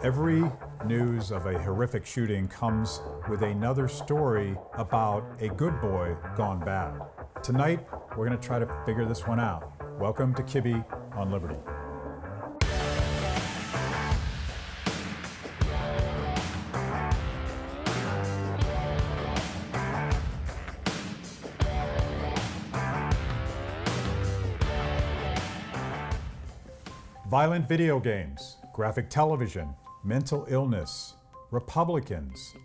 Every news of a horrific shooting comes with another story about a good boy gone bad. Tonight, we're going to try to figure this one out. Welcome to Kibbe on Liberty. Violent video games, graphic television, mental illness, Republicans.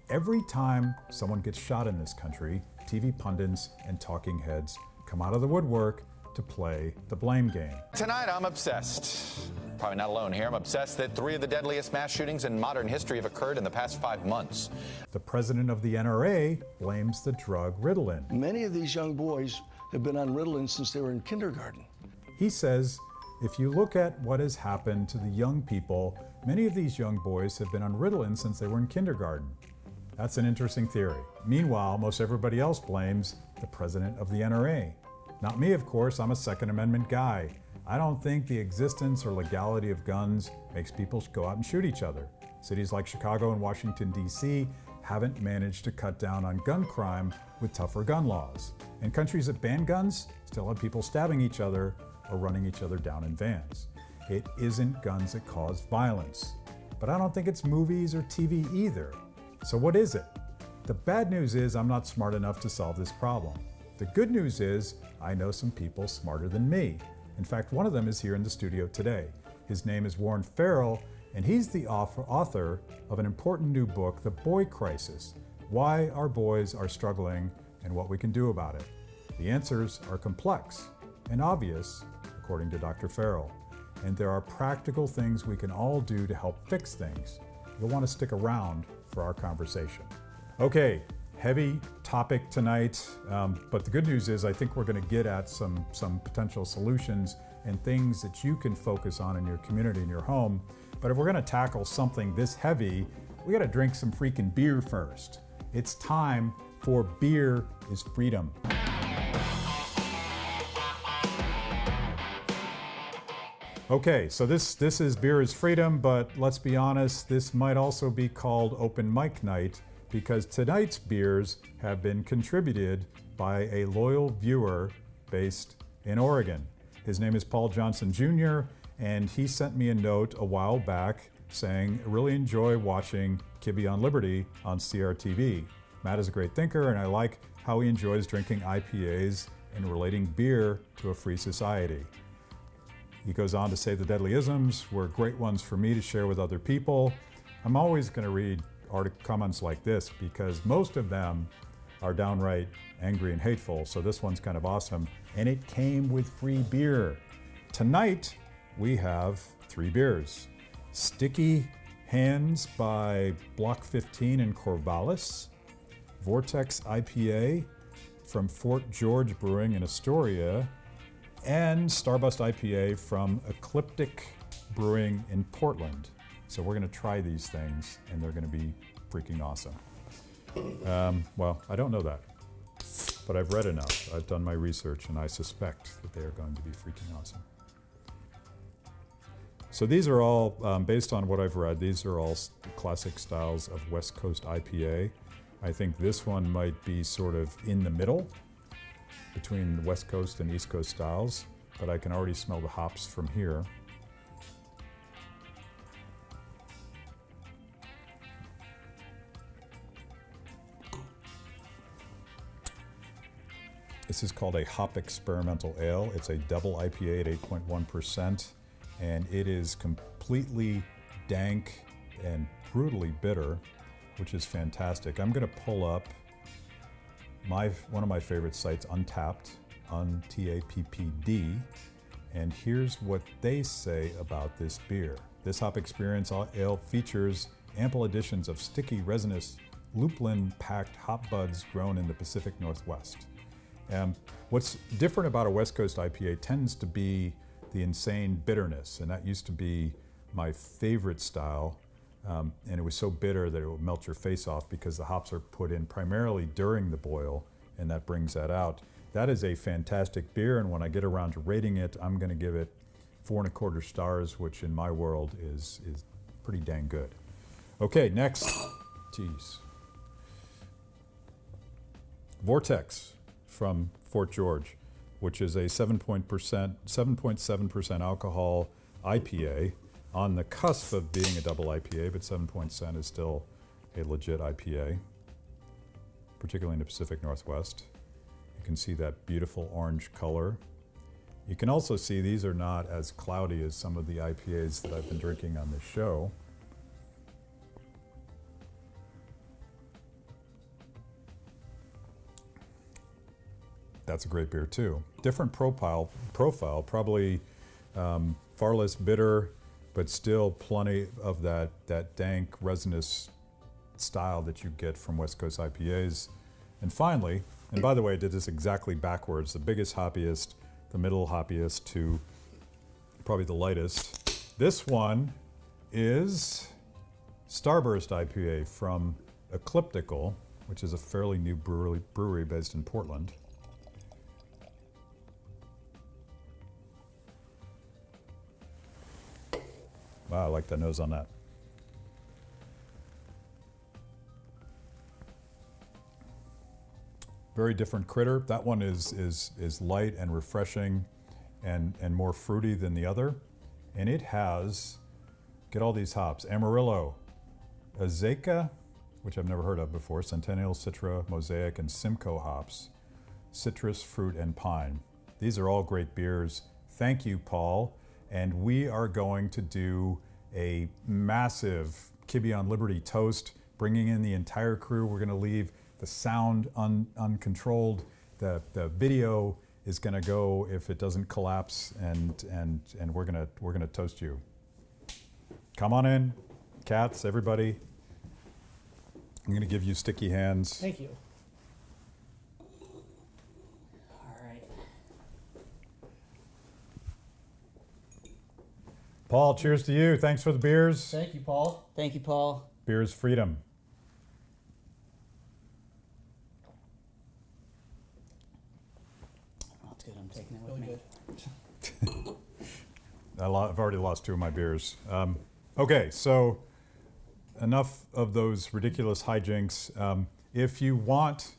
Every time someone gets shot in this country, TV pundits and talking heads come out of the woodwork to play the blame game. Tonight, I'm obsessed. Probably not alone here. I'm obsessed that 3 of the deadliest mass shootings in modern history have occurred in the past 5 months. The president of the NRA blames the drug Ritalin. Many of these young boys have been on Ritalin since they were in kindergarten. He says, if you look at what has happened to the young people, many of these young boys have been on Ritalin since they were in kindergarten. That's an interesting theory. Meanwhile, most everybody else blames the president of the NRA. Not me, of course. I'm a Second Amendment guy. I don't think the existence or legality of guns makes people go out and shoot each other. Cities like Chicago and Washington, D.C. haven't managed to cut down on gun crime with tougher gun laws. And countries that ban guns still have people stabbing each other or running each other down in vans. It isn't guns that cause violence. But I don't think it's movies or TV either. So what is it? The bad news is I'm not smart enough to solve this problem. The good news is I know some people smarter than me. In fact, one of them is here in the studio today. His name is Warren Farrell, and he's the author of an important new book, The Boy Crisis: Why Our Boys Are Struggling and What We Can Do About It. The answers are complex and obvious, according to Dr. Farrell. And there are practical things we can all do to help fix things. You'll want to stick around for our conversation. Okay, heavy topic tonight, but the good news is I think we're going to get at some potential solutions and things that you can focus on in your community, in your home. But if we're going to tackle something this heavy, we got to drink some freaking beer first. It's time for Beer is Freedom. Okay, so this is Beer is Freedom, but let's be honest, this might also be called Open Mic Night because tonight's beers have been contributed by a loyal viewer based in Oregon. His name is Paul Johnson Jr., and he sent me a note a while back saying, I really enjoy watching Kibbe on Liberty on CRTV. Matt is a great thinker, and I like how he enjoys drinking IPAs and relating beer to a free society. He goes on to say the deadly isms were great ones for me to share with other people. I'm always going to read comments like this because most of them are downright angry and hateful, so this one's kind of awesome. And it came with free beer. Tonight, we have 3 beers. Sticky Hands by Block 15 in Corvallis, Vortex IPA from Fort George Brewing in Astoria, and Starburst Ipa from Ecliptic'el Brewing in Portland. So we're going to try these things, and they're going to be freaking awesome. Well, I don't know that, but I've read enough. I've done my research, and I suspect that they are going to be freaking awesome. So these are all, based on what I've read, these are all classic styles of West Coast IPA. I think this one might be sort of in the middle between the West Coast and East Coast styles, but I can already smell the hops from here. This is called a Hop Experimental Ale. It's a double IPA at 8.1%, and it is completely dank and brutally bitter, which is fantastic. I'm gonna pull up one of my favorite sites, Untappd, Untappd, and here's what they say about this beer. This hop experience ale features ample additions of sticky, resinous, lupulin-packed hop buds grown in the Pacific Northwest. What's different about a West Coast IPA tends to be the insane bitterness, and that used to be my favorite style. And it was so bitter that it would melt your face off because the hops are put in primarily during the boil, and that brings that out. That is a fantastic beer, and when I get around to rating it, I'm going to give it 4.25 stars, which in my world is pretty dang good. Okay, next. Jeez. Vortex from Fort George, which is a 7.7% alcohol IPA, on the cusp of being a double IPA, but 7% is still a legit IPA, particularly in the Pacific Northwest. You can see that beautiful orange color. You can also see these are not as cloudy as some of the IPAs that I've been drinking on this show. That's a great beer too. Different profile, probably far less bitter, but still plenty of that dank resinous style that you get from West Coast IPAs. And finally, and by the way, I did this exactly backwards, the biggest hoppiest, the middle hoppiest to probably the lightest. This one is Starburst IPA from Ecliptic'el, which is a fairly new brewery based in Portland. Wow, I like the nose on that. Very different critter. That one is light and refreshing and more fruity than the other. And it has, get all these hops, Amarillo, Azacca, which I've never heard of before, Centennial, Citra, Mosaic, and Simcoe hops, citrus, fruit, and pine. These are all great beers. Thank you, Paul. And we are going to do a massive Kibbe on Liberty toast, bringing in the entire crew. We're going to leave the sound uncontrolled. The video is going to go if it doesn't collapse, and we're going to toast you. Come on in, cats, everybody. I'm going to give you sticky hands. Thank you. All right. Paul, cheers to you. Thanks for the beers. Thank you, Paul. Thank you, Paul. Beers freedom. That's good. I'm taking it with me. Good. I've already lost 2 of my beers. Okay, so enough of those ridiculous hijinks. If you want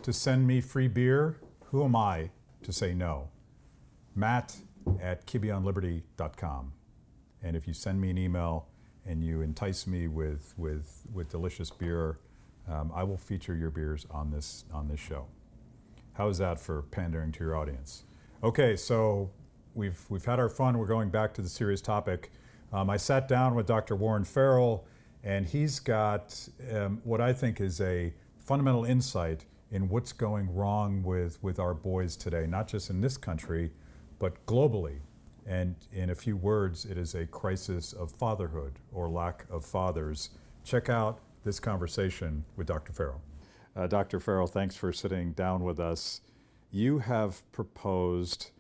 to send me free beer, who am I to say no? Matt@KibbeOnLiberty.com. And if you send me an email and you entice me with delicious beer, I will feature your beers on this show. How is that for pandering to your audience? Okay, so we've had our fun. We're going back to the serious topic. I sat down with Dr. Warren Farrell, and he's got what I think is a fundamental insight in what's going wrong with our boys today, not just in this country, but globally. And in a few words, it is a crisis of fatherhood or lack of fathers. Check out this conversation with Dr. Farrell. Dr. Farrell, thanks for sitting down with us. You have proposed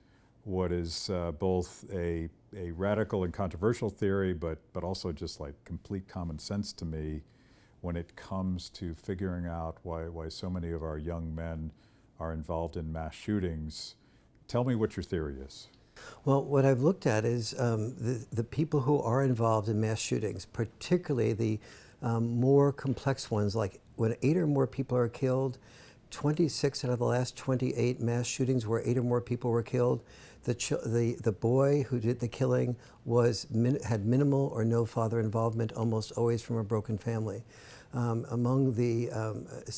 what is both a radical and controversial theory, but also just like complete common sense to me when it comes to figuring out why so many of our young men are involved in mass shootings. Tell me what your theory is. Well, what I've looked at is the people who are involved in mass shootings, particularly the more complex ones, like when 8 or more people are killed, 26 out of the last 28 mass shootings where 8 or more people were killed, the boy who did the killing had minimal or no father involvement, almost always from a broken family. So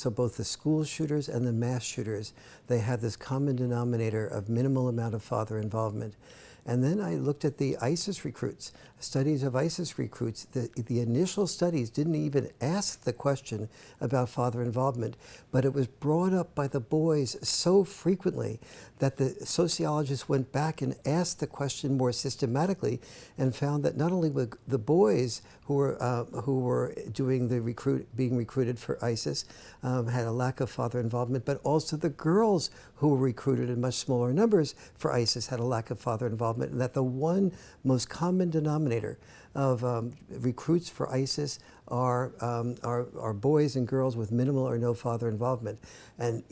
both the school shooters and the mass shooters, they had this common denominator of minimal amount of father involvement. And then I looked at the ISIS recruits, studies of ISIS recruits. The initial studies didn't even ask the question about father involvement, but it was brought up by the boys so frequently that the sociologists went back and asked the question more systematically and found that not only were the boys who were doing being recruited for ISIS had a lack of father involvement, but also the girls who were recruited in much smaller numbers for ISIS had a lack of father involvement, and that the one most common denominator of recruits for ISIS are boys and girls with minimal or no father involvement. And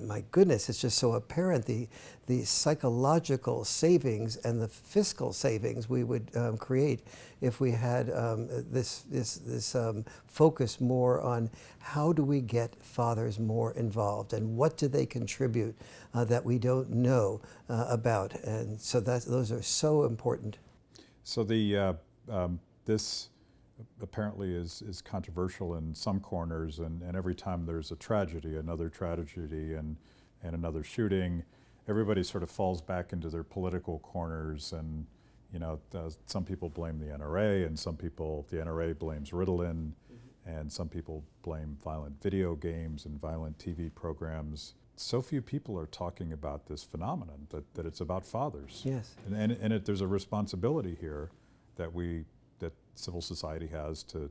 my goodness, it's just so apparent the psychological savings and the fiscal savings we would create if we had this focus more on how do we get fathers more involved and what do they contribute that we don't know about. And so those are so important. So this apparently is controversial in some corners, and every time there's a tragedy, another tragedy, and another shooting, everybody sort of falls back into their political corners, and some people blame the NRA, and the NRA blames Ritalin, and some people blame violent video games and violent TV programs. So few people are talking about this phenomenon, that it's about fathers. Yes. And there's a responsibility here that civil society has to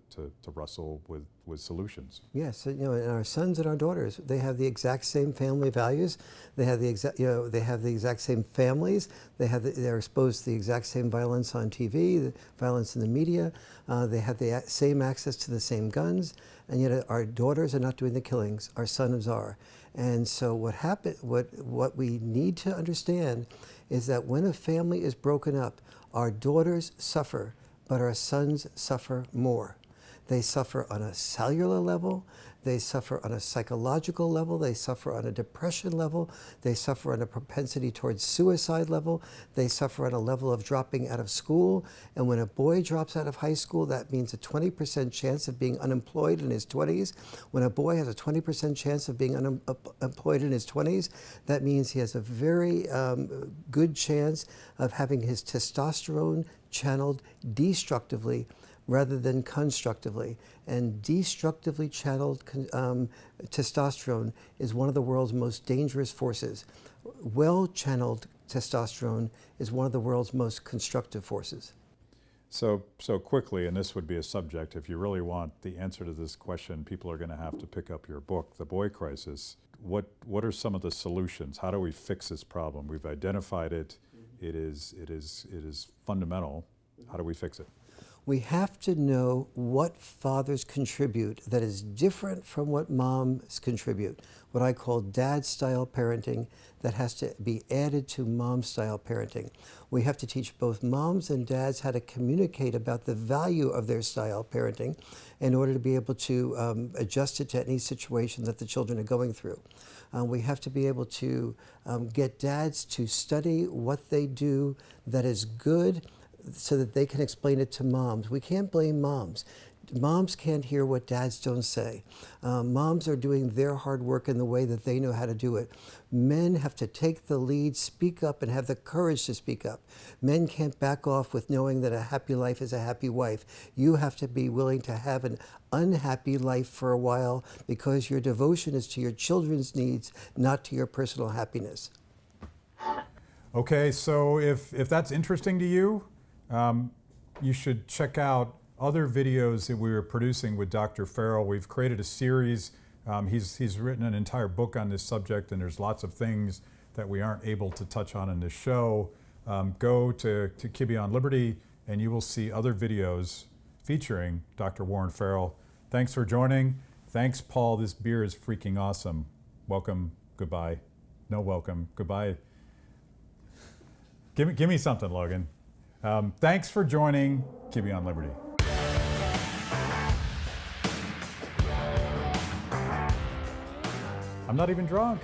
wrestle with solutions. Yes, and our sons and our daughters, they have the exact same family values. They have the exact same families. They're exposed to the exact same violence on TV, the violence in the media. They have the same access to the same guns, and yet our daughters are not doing the killings. Our sons are. And so what we need to understand is that when a family is broken up, our daughters suffer, but our sons suffer more. They suffer on a cellular level, they suffer on a psychological level, they suffer on a depression level, they suffer on a propensity towards suicide level, they suffer on a level of dropping out of school. And when a boy drops out of high school, that means a 20% chance of being unemployed in his 20s. When a boy has a 20% chance of being unemployed in his 20s, that means he has a very good chance of having his testosterone channeled destructively rather than constructively. And destructively channeled testosterone is one of the world's most dangerous forces. Well-channeled testosterone is one of the world's most constructive forces. So quickly, and this would be a subject, if you really want the answer to this question, people are going to have to pick up your book, The Boy Crisis. What are some of the solutions? How do we fix this problem? We've identified it. It is fundamental. How do we fix it? We have to know what fathers contribute that is different from what moms contribute, what I call dad-style parenting that has to be added to mom-style parenting. We have to teach both moms and dads how to communicate about the value of their style parenting in order to be able to adjust it to any situation that the children are going through. We have to be able to get dads to study what they do that is good so that they can explain it to moms. We can't blame moms. Moms can't hear what dads don't say. Moms are doing their hard work in the way that they know how to do it. Men have to take the lead, speak up, and have the courage to speak up. Men can't back off with knowing that a happy life is a happy wife. You have to be willing to have an unhappy life for a while because your devotion is to your children's needs, not to your personal happiness. Okay, so if that's interesting to you, you should check out other videos that we were producing with Dr. Farrell. We've created a series. He's written an entire book on this subject, and there's lots of things that we aren't able to touch on in this show. Go to Kibbe on Liberty, and you will see other videos featuring Dr. Warren Farrell. Thanks for joining. Thanks, Paul. This beer is freaking awesome. Welcome. Goodbye. No welcome. Goodbye. Give me something, Logan. Thanks for joining Kibbe on Liberty. I'm not even drunk.